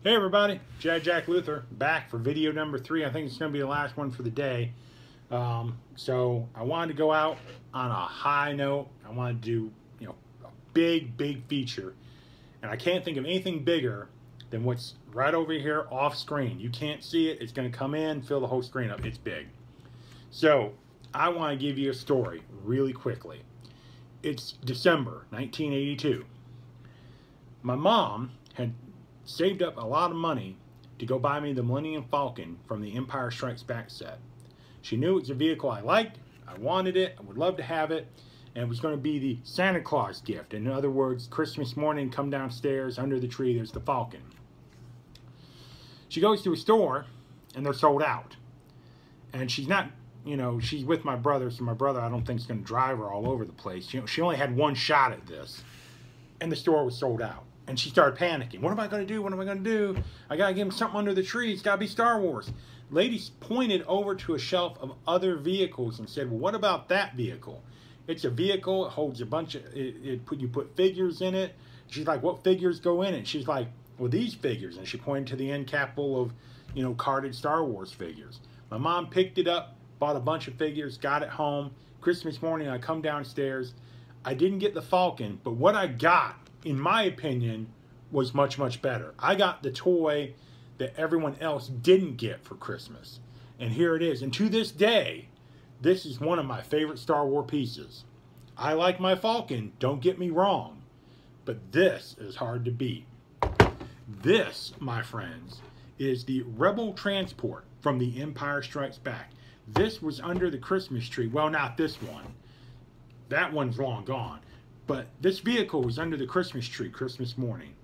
Hey everybody, Jack Luther back for video number 3. I think it's going to be the last one for the day. So I wanted to go out on a high note. I wanted to do, a big feature. And I can't think of anything bigger than what's right over here off screen. You can't see it. It's going to come in, fill the whole screen up. It's big. So I want to give you a story really quickly. It's December 1982. My mom had saved up a lot of money to go buy me the Millennium Falcon from the Empire Strikes Back set. She knew it was a vehicle I liked, I wanted it, I would love to have it, and it was going to be the Santa Claus gift. In other words, Christmas morning, come downstairs, under the tree, there's the Falcon. She goes to a store, and they're sold out. And she's not, she's with my brother, so my brother I don't think is going to drive her all over the place. She only had one shot at this, and the store was sold out. And she started panicking. What am I going to do? What am I going to do? I got to give him something under the tree. It's got to be Star Wars. Lady pointed over to a shelf of other vehicles and said, well, what about that vehicle? It's a vehicle. It holds a bunch of, you put figures in it. She's like, what figures go in it? She's like, well, these figures. And she pointed to the end cap full of, carded Star Wars figures. My mom picked it up, bought a bunch of figures, got it home. Christmas morning, I come downstairs. I didn't get the Falcon, but what I got, in my opinion, was much better. I got the toy that everyone else didn't get for Christmas. And here it is. And to this day, this is one of my favorite Star Wars pieces. I like my Falcon, don't get me wrong, but this is hard to beat. This, my friends, is the Rebel Transport from the Empire Strikes Back. This was under the Christmas tree. Well, not this one. That one's long gone. But this vehicle was under the Christmas tree Christmas morning.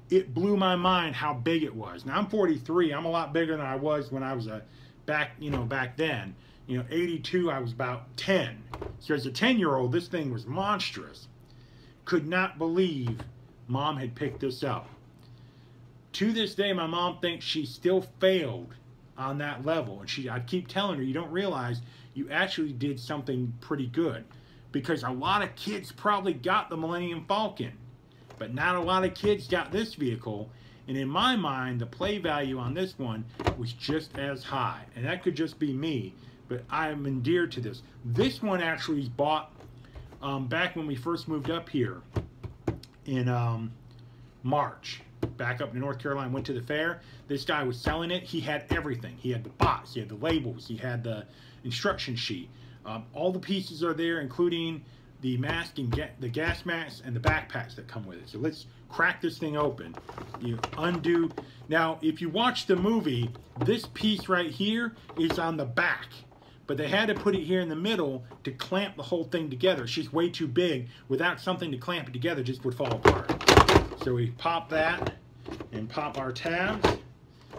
It blew my mind how big it was. Now I'm 43. I'm a lot bigger than I was when I was back then. 82, I was about 10. So as a 10-year-old, this thing was monstrous. Could not believe Mom had picked this up. To this day, my mom thinks she still failed on that level. And I keep telling her, you don't realize you actually did something pretty good. Because a lot of kids probably got the Millennium Falcon, but not a lot of kids got this vehicle. And in my mind, the play value on this one was just as high. And that could just be me, but I am endeared to this. This one actually was bought back when we first moved up here in March. Back up to North Carolina, went to the fair. This guy was selling it. He had everything. He had the box, he had the labels, he had the instruction sheet. All the pieces are there, including the mask and the gas masks and the backpacks that come with it. So let's crack this thing open. You undo. Now, if you watch the movie, this piece right here is on the back. But they had to put it here in the middle to clamp the whole thing together. It's just way too big. Without something to clamp it together, it just would fall apart. So we pop that and pop our tabs.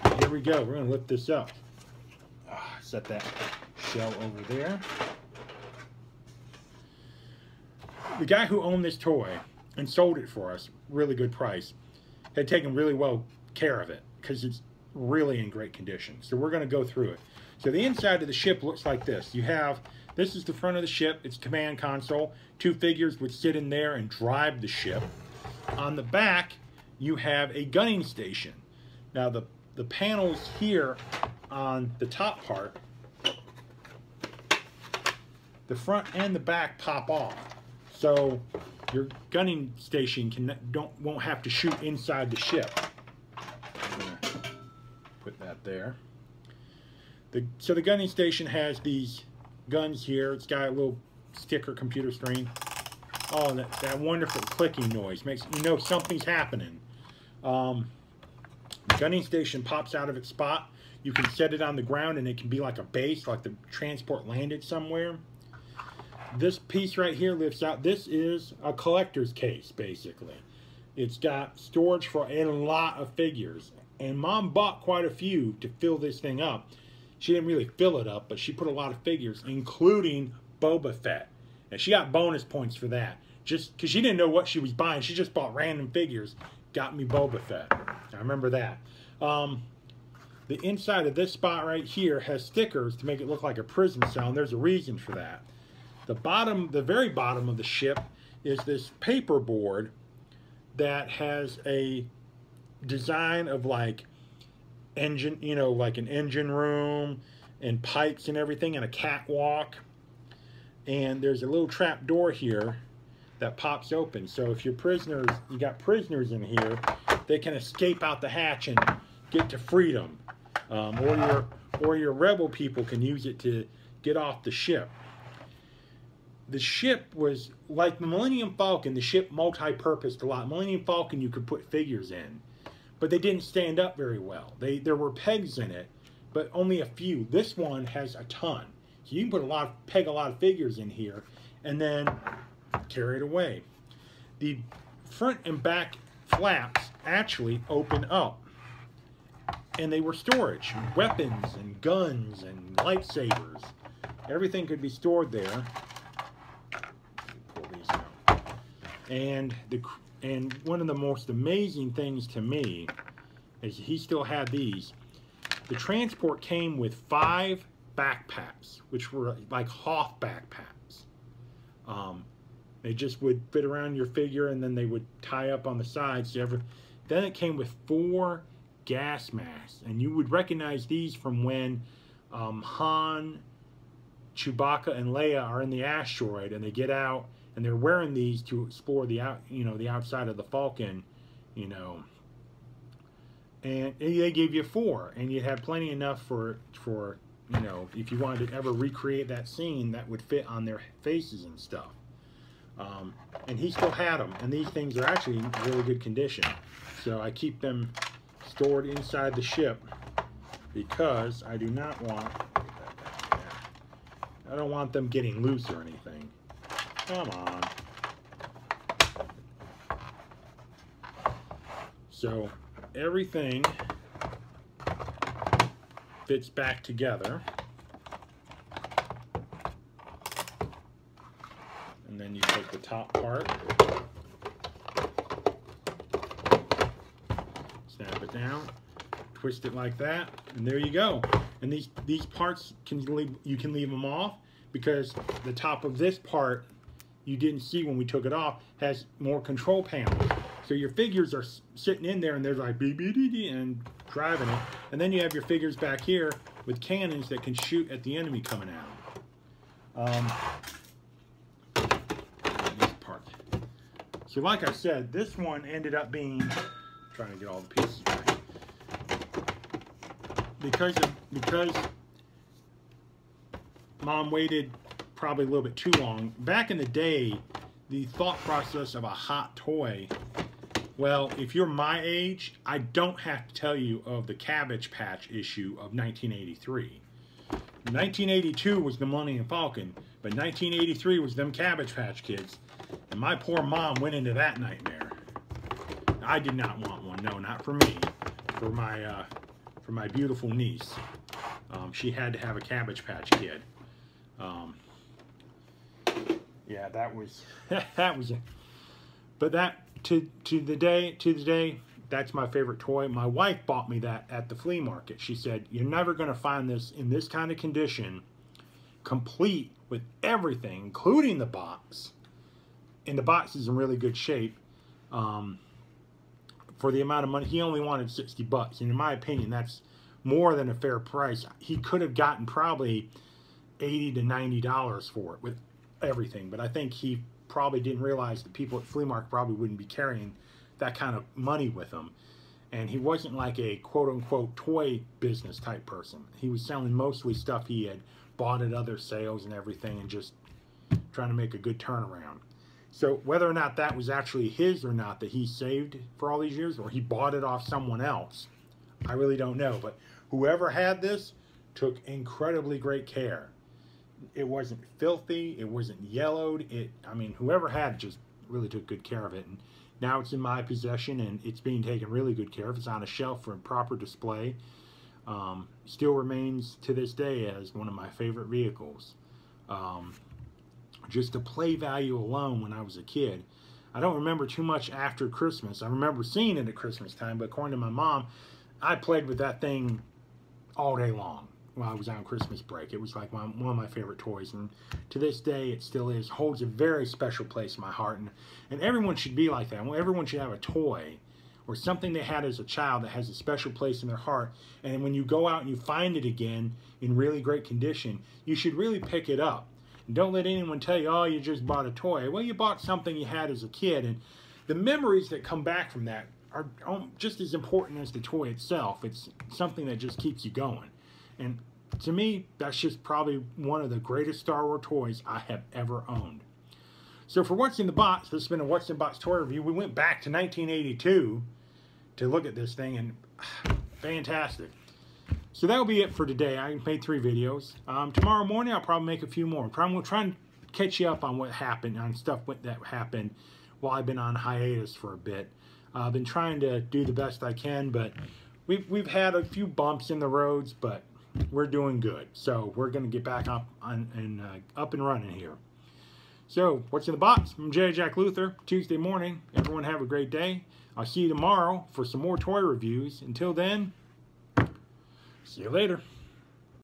And here we go. We're going to lift this up. Set that shell over there. The guy who owned this toy and sold it for us, really good price, had taken really well care of it because it's really in great condition. So we're going to go through it. So the inside of the ship looks like this. This is the front of the ship. It's command console. 2 figures would sit in there and drive the ship. On the back, you have a gunning station. Now the panels here on the top part, the front and the back pop off. So your gunning station won't have to shoot inside the ship. I'm gonna put that there. So the gunning station has these guns here. It's got a little sticker computer screen. Oh, and that wonderful clicking noise makes you know something's happening. The gunning station pops out of its spot. You can set it on the ground and it can be like a base, like the transport landed somewhere. This piece right here lifts out. This is a collector's case, basically. It's got storage for a lot of figures. And Mom bought quite a few to fill this thing up. She didn't really fill it up, but she put a lot of figures, including Boba Fett. And she got bonus points for that. Just because she didn't know what she was buying. She just bought random figures. Got me Boba Fett. I remember that. The inside of this spot right here has stickers to make it look like a prison cell, and there's a reason for that. The very bottom of the ship is this paper board that has a design of like engine, you know, like an engine room and pipes and everything and a catwalk. And there's a little trap door here that pops open. So if you're prisoners, you got prisoners in here, they can escape out the hatch and get to freedom. Or your rebel people can use it to get off the ship. The ship was like the Millennium Falcon. The ship multi-purposed a lot. Millennium Falcon you could put figures in, but they didn't stand up very well. There were pegs in it, but only a few. This one has a ton. So you can peg a lot of figures in here, and then carry it away. The front and back flaps actually open up, and they were storage. Weapons and guns and lightsabers. Everything could be stored there. Pull these out. And one of the most amazing things to me is he still had these. The transport came with 5 backpacks, which were like Hoth backpacks. They just would fit around your figure, and then they would tie up on the sides. Then it came with 4 gas masks, and you would recognize these from when Han, Chewbacca, and Leia are in the asteroid, and they get out, and they're wearing these to explore the outside of the Falcon, you know. And they gave you 4, and you'd have plenty enough for you know, if you wanted to ever recreate that scene, that would fit on their faces and stuff. And he still had them, and these things are actually in really good condition. So I keep them stored inside the ship because I do not want, I don't want them getting loose or anything. Come on. So everything fits back together. And then you take the top part, snap it down, twist it like that, and there you go. And these parts you can leave them off, because the top of this part you didn't see when we took it off has more control panels. So your figures are sitting in there, and they're like beep, beep, beep, beep, and driving it. And then you have your figures back here with cannons that can shoot at the enemy coming out. So like I said, this one ended up being, trying to get all the pieces back, because Mom waited probably a little bit too long. Back in the day, the thought process of a hot toy, well, if you're my age, I don't have to tell you of the Cabbage Patch issue of 1983. 1982 was the Millennium Falcon, but 1983 was them Cabbage Patch Kids. And my poor mom went into that nightmare. I did not want one. No, not for me. For my beautiful niece. She had to have a Cabbage Patch Kid. Yeah, that was that was it. But that to the day, that's my favorite toy. My wife bought me that at the flea market. She said, "You're never going to find this in this kind of condition, complete with everything, including the box." And the box is in really good shape. For the amount of money, he only wanted 60 bucks. And in my opinion, that's more than a fair price. He could have gotten probably $80 to $90 for it with everything. But I think he probably didn't realize that people at flea market probably wouldn't be carrying that kind of money with them. And he wasn't like a quote-unquote toy business type person. He was selling mostly stuff he had bought at other sales and everything, and just trying to make a good turnaround. So whether or not that was actually his or not that he saved for all these years, or he bought it off someone else, I really don't know. But whoever had this took incredibly great care. It wasn't filthy. It wasn't yellowed. I mean, whoever had it just really took good care of it. And now it's in my possession, and it's being taken really good care of. It's on a shelf for proper display. Still remains to this day as one of my favorite vehicles. Just the play value alone when I was a kid. I don't remember too much after Christmas. I remember seeing it at Christmas time, but according to my mom, I played with that thing all day long while I was on Christmas break. It was like one of my favorite toys, and to this day it still is. Holds a very special place in my heart, and everyone should be like that. Everyone should have a toy or something they had as a child that has a special place in their heart, and when you go out and you find it again in really great condition, you should really pick it up. And don't let anyone tell you, oh, you just bought a toy. Well, you bought something you had as a kid, and the memories that come back from that are just as important as the toy itself. It's something that just keeps you going. And to me, that's just probably one of the greatest Star Wars toys I have ever owned. So for What's in the Box, this has been a What's in the Box toy review. We went back to 1982 to look at this thing, and fantastic. So that'll be it for today. I made 3 videos. Tomorrow morning, I'll probably make a few more. We'll try and catch you up on what happened, on stuff that happened while I've been on hiatus for a bit. I've been trying to do the best I can, but we've had a few bumps in the roads, but we're doing good. So we're going to get back up and running here. So, What's in the Box? I'm J. Jack Luther. Tuesday morning. Everyone have a great day. I'll see you tomorrow for some more toy reviews. Until then, see you later.